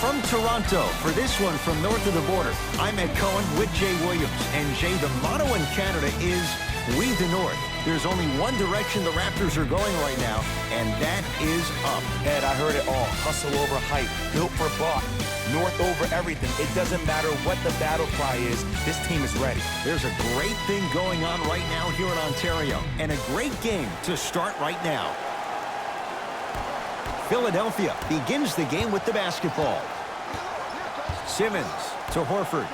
From Toronto, for this one from north of the border, I'm Ed Cohen with Jay Williams. And Jay, the motto in Canada is, we the North. There's only one direction the Raptors are going right now, and that is up. Ed, I heard it all. Hustle over hype, built for buck, North over everything. It doesn't matter what the battle cry is, this team is ready. There's a great thing going on right now here in Ontario, and a great game to start right now. Philadelphia begins the game with the basketball. Simmons to Horford.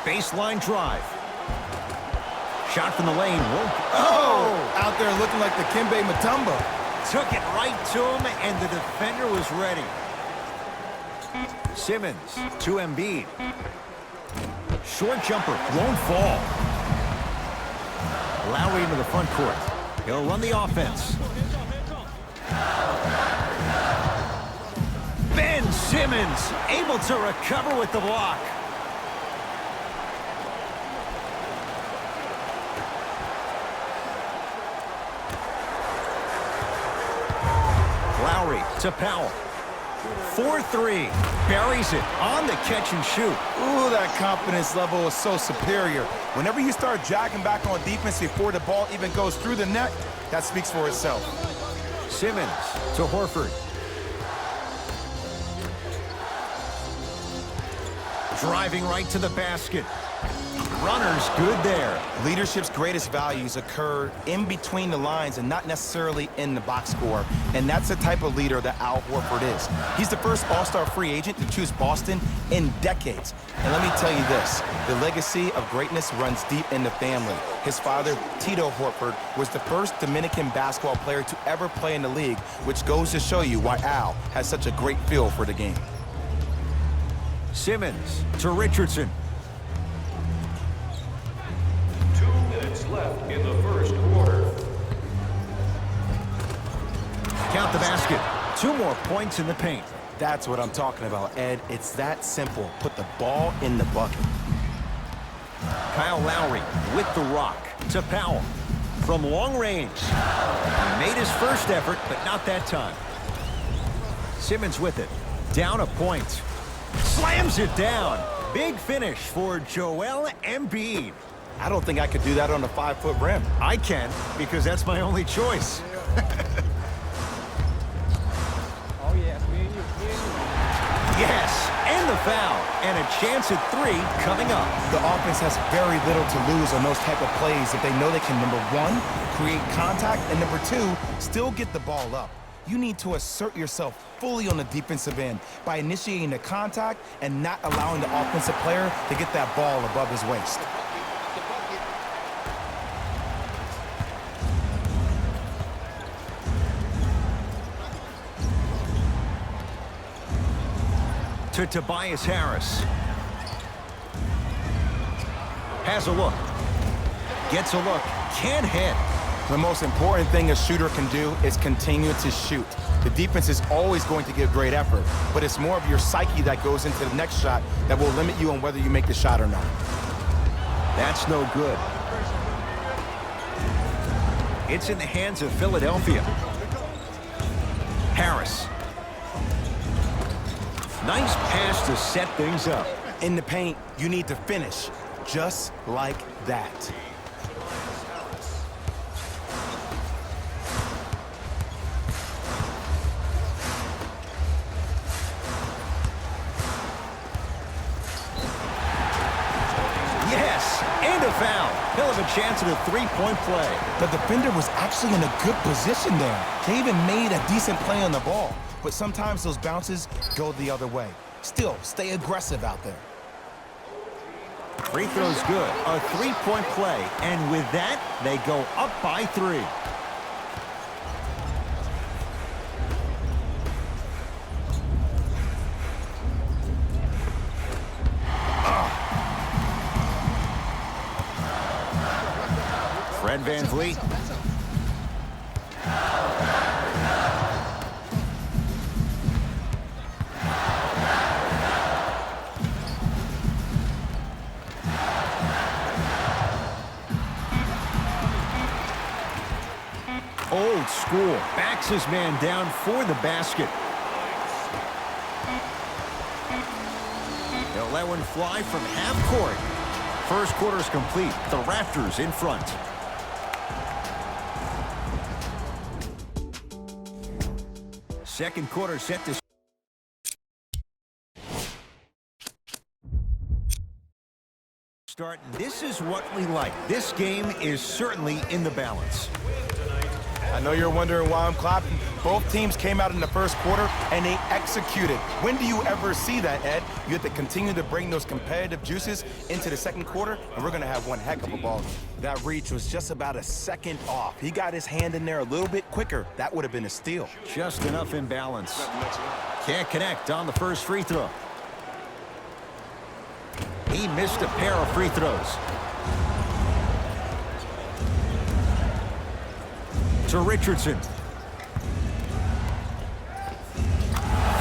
Baseline drive. Shot from the lane. Oh! Out there looking like the Kimbe Mutombo. Took it right to him, and the defender was ready. Simmons to Embiid. Short jumper, won't fall. Lowry into the front court. He'll run the offense. Ben Simmons able to recover with the block. Lowry to Powell. 4-3. Buries it on the catch and shoot. Ooh, that confidence level is so superior. Whenever you start jacking back on defense before the ball even goes through the net, that speaks for itself. Simmons to Horford. Driving right to the basket. Runner's good there. Leadership's greatest values occur in between the lines and not necessarily in the box score. And that's the type of leader that Al Horford is. He's the first all-star free agent to choose Boston in decades. And let me tell you this, the legacy of greatness runs deep in the family. His father, Tito Horford, was the first Dominican basketball player to ever play in the league, which goes to show you why Al has such a great feel for the game. Simmons to Richardson. 2 minutes left in the first quarter. Count the basket. 2 more points in the paint. That's what I'm talking about, Ed. It's that simple. Put the ball in the bucket. Kyle Lowry with the rock to Powell. From long range. He made his first effort, but not that time. Simmons with it. Down a point. Slams it down. Big finish for Joel Embiid. I don't think I could do that on a 5-foot rim. I can, because that's my only choice. Oh, yes, me and you. Yes, and the foul. And a chance at 3 coming up. The offense has very little to lose on those type of plays if they know they can, number 1, create contact, and number 2, still get the ball up. You need to assert yourself fully on the defensive end by initiating the contact and not allowing the offensive player to get that ball above his waist. To Tobias Harris. Has a look. Gets a look. Can't hit. The most important thing a shooter can do is continue to shoot. The defense is always going to give great effort, but it's more of your psyche that goes into the next shot that will limit you on whether you make the shot or not. That's no good. It's in the hands of Philadelphia. Harris. Nice pass to set things up. In the paint, you need to finish just like that. Yes, and a foul. He'll have a chance at a 3-point play. The defender was actually in a good position there. They even made a decent play on the ball, but sometimes those bounces go the other way. Still, stay aggressive out there. Free throw's good. A 3-point play. And with that, they go up by 3. Fred VanVleet. Old school. Back Knocks his man down for the basket. They'll let one fly from half court. First quarter's complete. The Raptors in front. Second quarter set to start. This is what we like. This game is certainly in the balance. I know you're wondering why I'm clapping. Both teams came out in the first quarter and they executed. When do you ever see that, Ed? You have to continue to bring those competitive juices into the second quarter, and we're going to have one heck of a ball game. That reach was just about a second off. He got his hand in there a little bit quicker. That would have been a steal. Just enough imbalance. Can't connect on the first free throw. He missed a pair of free throws. To Richardson.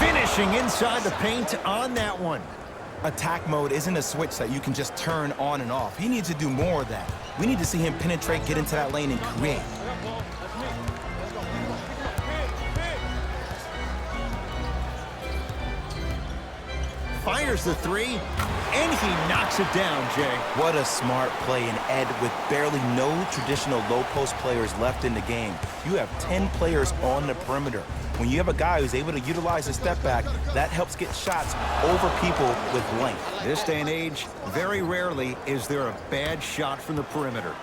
Finishing inside the paint on that one. Attack mode isn't a switch that you can just turn on and off. He needs to do more of that. We need to see him penetrate, get into that lane, and create. Fires the three, and he knocks it down, Jay. What a smart play, and Ed, with barely no traditional low-post players left in the game, you have 10 players on the perimeter. When you have a guy who's able to utilize a step back, that helps get shots over people with length. This day and age, very rarely is there a bad shot from the perimeter.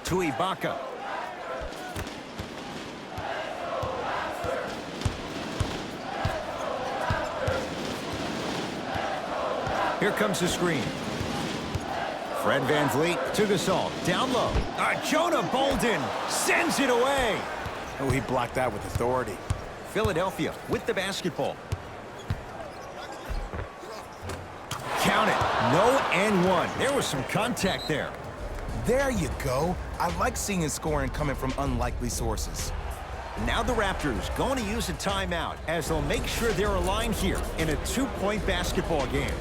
To Ibaka. Here comes the screen. Fred VanVleet to Gasol. Down low. Jonah Bolden sends it away. Oh, he blocked that with authority. Philadelphia with the basketball. Count it. No and one. There was some contact there. There you go. I like seeing scoring coming from unlikely sources. Now the Raptors going to use a timeout as they'll make sure they're aligned here in a two-point basketball game.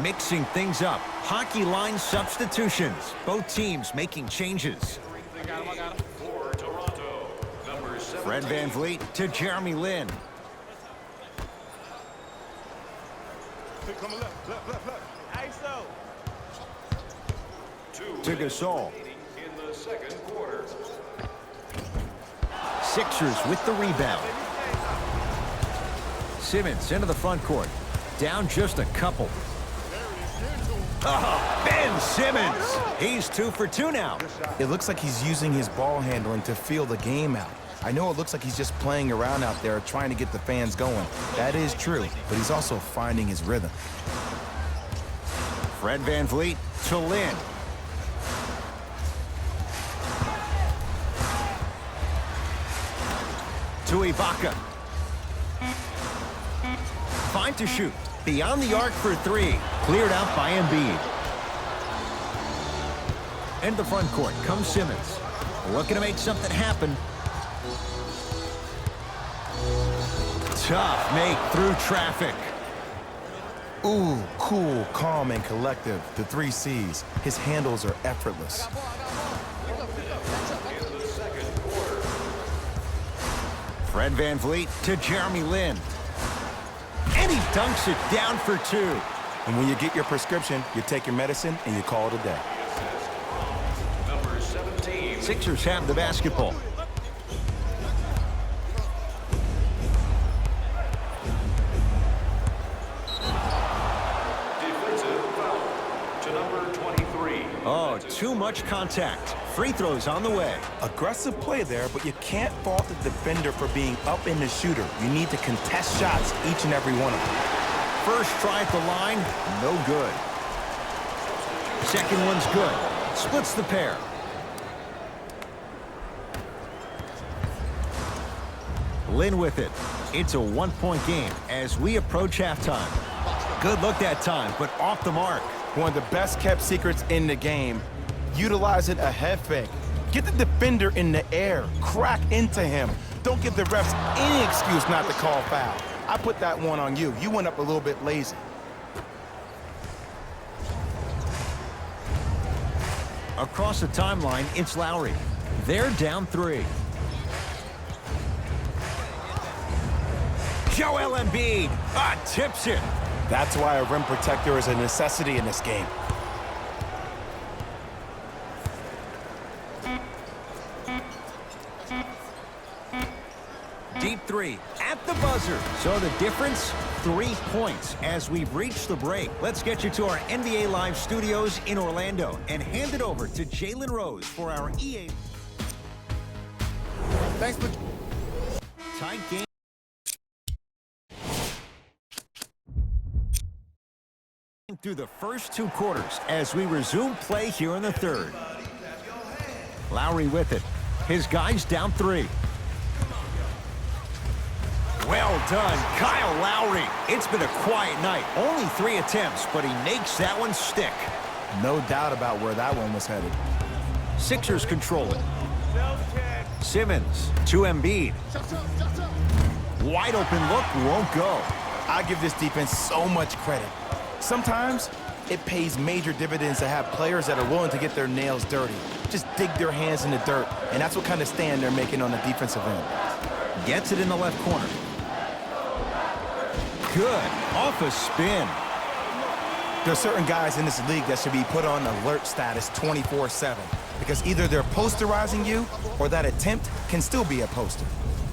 Mixing things up. Hockey line substitutions. Both teams making changes. For Toronto, number 7. Fred VanVleet to Jeremy Lin. To Gasol. In the second quarter. Sixers with the rebound. Simmons into the front court. Down just a couple. Oh, Ben Simmons. He's 2 for 2 now. It looks like he's using his ball handling to feel the game out. I know it looks like he's just playing around out there trying to get the fans going. That is true, but he's also finding his rhythm. Fred VanVleet to Lin. To Ibaka. Fine to shoot. Beyond the arc for 3. Cleared out by Embiid. Into the front court comes Simmons. Looking to make something happen. Tough make through traffic. Ooh, cool, calm, and collective. The 3 C's. His handles are effortless. Fred VanVleet to Jeremy Lin. And he dunks it down for 2. And when you get your prescription, you take your medicine and you call it a day. Number 17. Sixers have the basketball. Defensive foul to number 23. Oh, too much contact. Free throws on the way. Aggressive play there, but you can't fault the defender for being up in the shooter. You need to contest shots, each and every one of them. First try at the line, no good. Second one's good. Splits the pair. Lin with it. It's a one-point game as we approach halftime. Good look that time, but off the mark. One of the best kept secrets in the game. utilizing a head fake. Get the defender in the air, crack into him. Don't give the refs any excuse not to call foul. I put that one on you. You went up a little bit lazy. Across the timeline, it's Lowry. They're down 3. Joel Embiid tips it. That's why a rim protector is a necessity in this game. Deep 3 at the buzzer. So the difference, 3 points as we've reached the break. Let's get you to our NBA Live studios in Orlando and hand it over to Jalen Rose for our EA. Thanks for... Tight game. Through the first 2 quarters as we resume play here in the third. Lowry with it. His guys down 3. Well done, Kyle Lowry. It's been a quiet night. Only 3 attempts, but he makes that one stick. No doubt about where that one was headed. Sixers control it. Simmons to Embiid. Wide open look, won't go. I give this defense so much credit. Sometimes it pays major dividends to have players that are willing to get their nails dirty. Just dig their hands in the dirt, and that's what kind of stand they're making on the defensive end. Gets it in the left corner. Good. Off a spin. There's certain guys in this league that should be put on alert status 24/7 because either they're posterizing you or that attempt can still be a poster.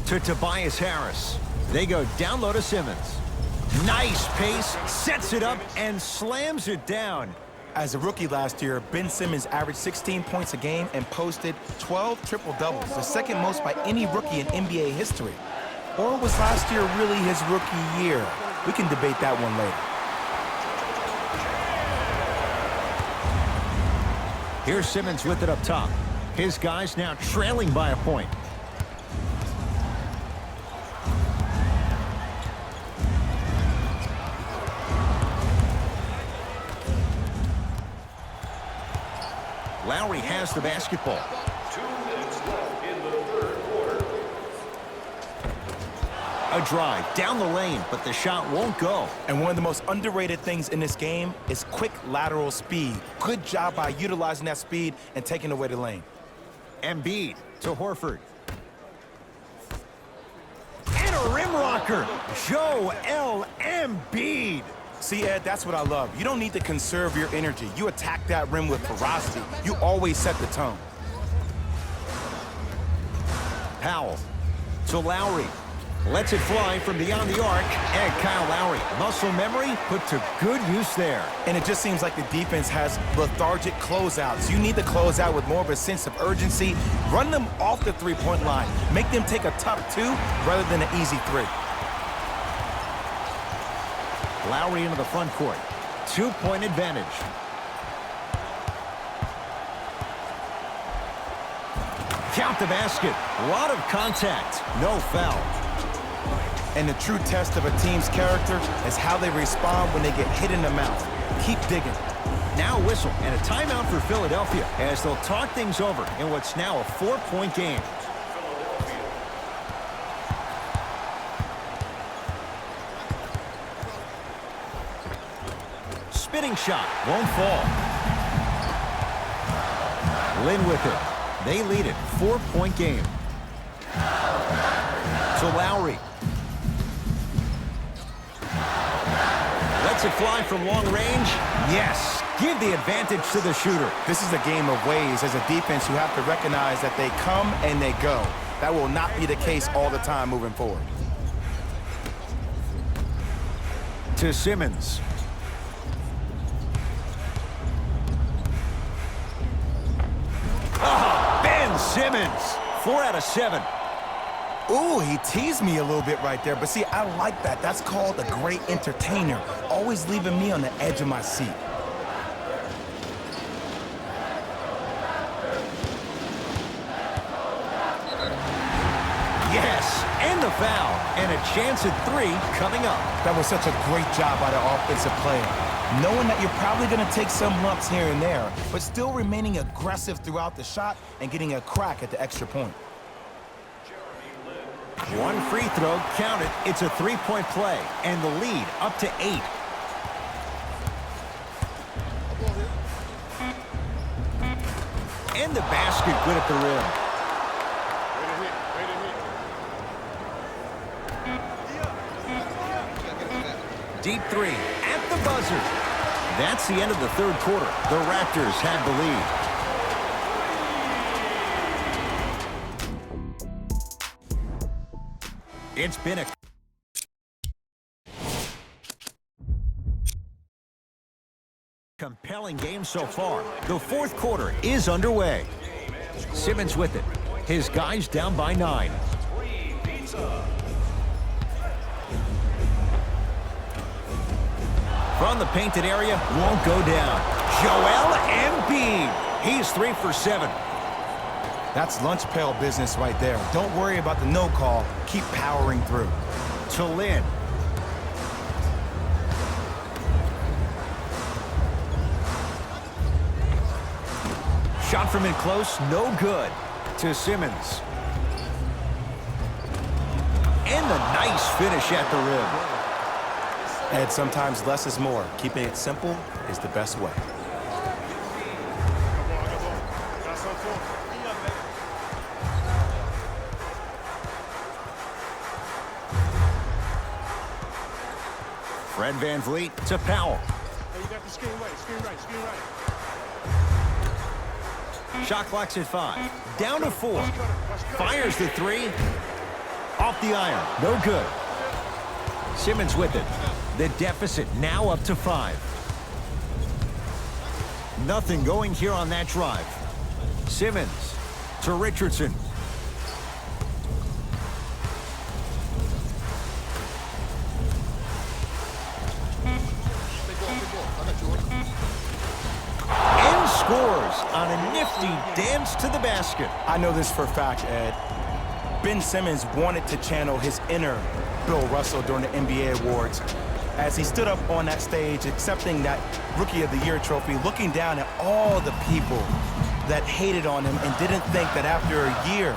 To Tobias Harris. They go down low to Simmons. Nice pace, sets it up, and slams it down. As a rookie last year, Ben Simmons averaged 16 points a game and posted 12 triple-doubles, the second most by any rookie in NBA history. Or was last year really his rookie year? We can debate that one later. Here's Simmons with it up top. His guys now trailing by a point. Lowry has the basketball. 2 minutes left in the third quarter. A drive down the lane, but the shot won't go. And one of the most underrated things in this game is quick lateral speed. Good job by utilizing that speed and taking away the lane. Embiid to Horford. And a rim rocker. Joel Embiid. See, Ed, that's what I love. You don't need to conserve your energy. You attack that rim with ferocity. You always set the tone. Powell to Lowry. Lets it fly from beyond the arc. And Kyle Lowry, muscle memory put to good use there. And it just seems like the defense has lethargic closeouts. You need to close out with more of a sense of urgency. Run them off the three-point line. Make them take a tough 2 rather than an easy 3. Lowry into the front court. 2-point advantage. Count the basket. A lot of contact. No foul. And the true test of a team's character is how they respond when they get hit in the mouth. Keep digging. Now a whistle and a timeout for Philadelphia as they'll talk things over in what's now a 4-point game. Spinning shot won't fall. Lynn with it. They lead it. 4-point game. To Lowry. Lets it fly from long range. Yes. Give the advantage to the shooter. This is a game of ways. As a defense, you have to recognize that they come and they go. That will not be the case all the time moving forward. To Simmons. Ben Simmons. 4 out of 7. Ooh, he teased me a little bit right there. But see, I like that. That's called a great entertainer. Always leaving me on the edge of my seat. Yes, and the foul. And a chance at 3 coming up. That was such a great job by the offensive player. knowing that you're probably going to take some lumps here and there, but still remaining aggressive throughout the shot and getting a crack at the extra point. One free throw, count it. It's a three-point play, and the lead up to 8. And the basket good at the rim. Deep three at the buzzer. That's the end of the third quarter. The Raptors have the lead. It's been a compelling game so far. The fourth quarter is underway. Simmons with it. His guys down by 9. From the painted area, won't go down. Joel Embiid. He's 3 for 7. That's lunch pail business right there. Don't worry about the no call. Keep powering through. To Lynn. Shot from in close, no good. To Simmons. And the nice finish at the rim. And sometimes less is more. Keeping it simple is the best way. Fred VanVleet to Powell. Hey, you got the screen right, screen right, screen right. Shot clock's at 5. Down to 4. Fires the 3. Off the iron. No good. Simmons with it. The deficit now up to 5. Nothing going here on that drive. Simmons to Richardson. And scores on a nifty dance to the basket. I know this for a fact, Ed. Ben Simmons wanted to channel his inner Bill Russell during the NBA Awards as he stood up on that stage accepting that Rookie of the Year trophy, looking down at all the people that hated on him and didn't think that after a year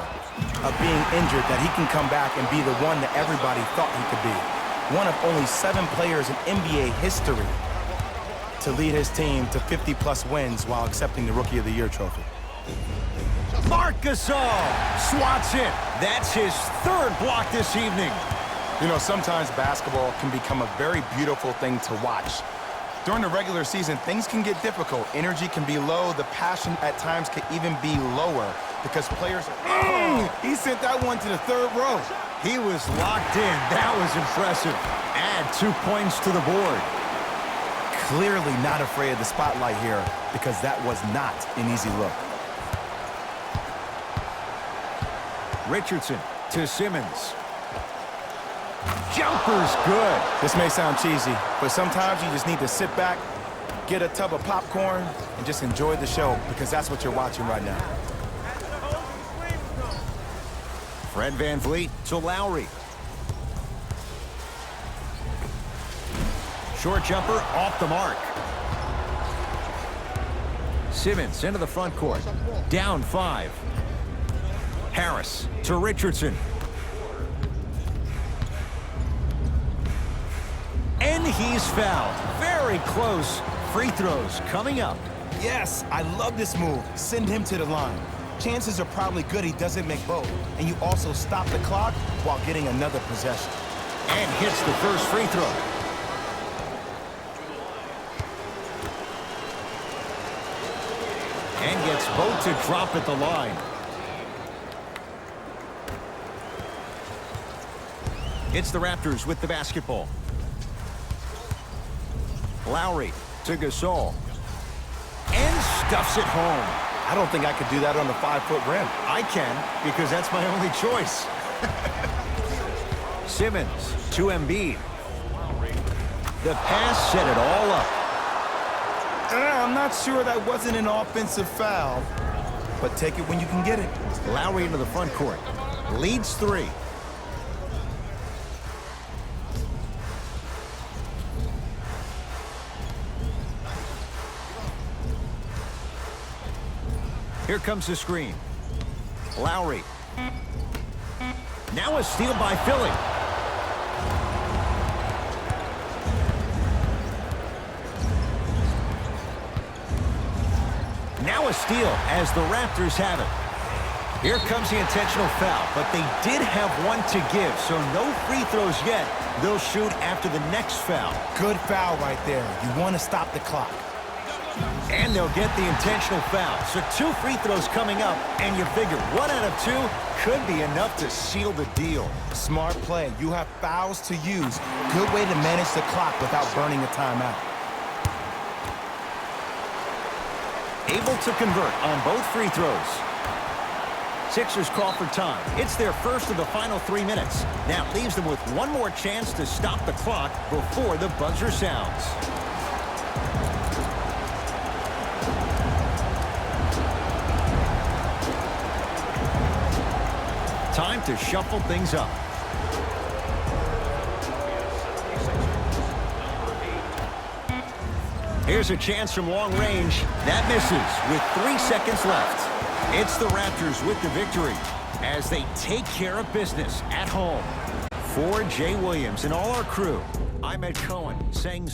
of being injured that he can come back and be the one that everybody thought he could be. One of only 7 players in NBA history to lead his team to 50-plus wins while accepting the Rookie of the Year trophy. Marc Gasol swats it. That's his 3rd block this evening. You know, sometimes basketball can become a very beautiful thing to watch. During the regular season, things can get difficult. Energy can be low. The passion at times can even be lower because players are... He sent that one to the 3rd row. He was locked in. That was impressive. Add 2 points to the board. Clearly not afraid of the spotlight here because that was not an easy look. Richardson to Simmons. Jumper's good. This may sound cheesy, but sometimes you just need to sit back, get a tub of popcorn, and just enjoy the show because that's what you're watching right now. Fred VanVleet to Lowry. Short jumper off the mark. Simmons into the front court. Down 5. Harris to Richardson. And he's fouled. Very close. Free throws coming up. Yes, I love this move. Send him to the line. Chances are probably good he doesn't make both. And you also stop the clock while getting another possession. And hits the first free throw. And gets both to drop at the line. It's the Raptors with the basketball. Lowry to Gasol. And stuffs it home. I don't think I could do that on the 5-foot rim. I can, because that's my only choice. Simmons to Embiid. The pass set it all up. I'm not sure that wasn't an offensive foul, but take it when you can get it. Lowry into the front court. Leads 3. Here comes the screen. Lowry. Now a steal by Philly. Now a steal as the Raptors have it. Here comes the intentional foul, but they did have one to give, so no free throws yet. They'll shoot after the next foul. Good foul right there. You want to stop the clock. And they'll get the intentional foul. So 2 free throws coming up, and you figure 1 out of 2 could be enough to seal the deal. Smart play. You have fouls to use. Good way to manage the clock without burning a timeout. Able to convert on both free throws. Sixers call for time. It's their first of the final 3 minutes. Now it leaves them with one more chance to stop the clock before the buzzer sounds. Time to shuffle things up. Here's a chance from long range. That misses with 3 seconds left. It's the Raptors with the victory as they take care of business at home. For Jay Williams and all our crew, I'm Ed Cohen saying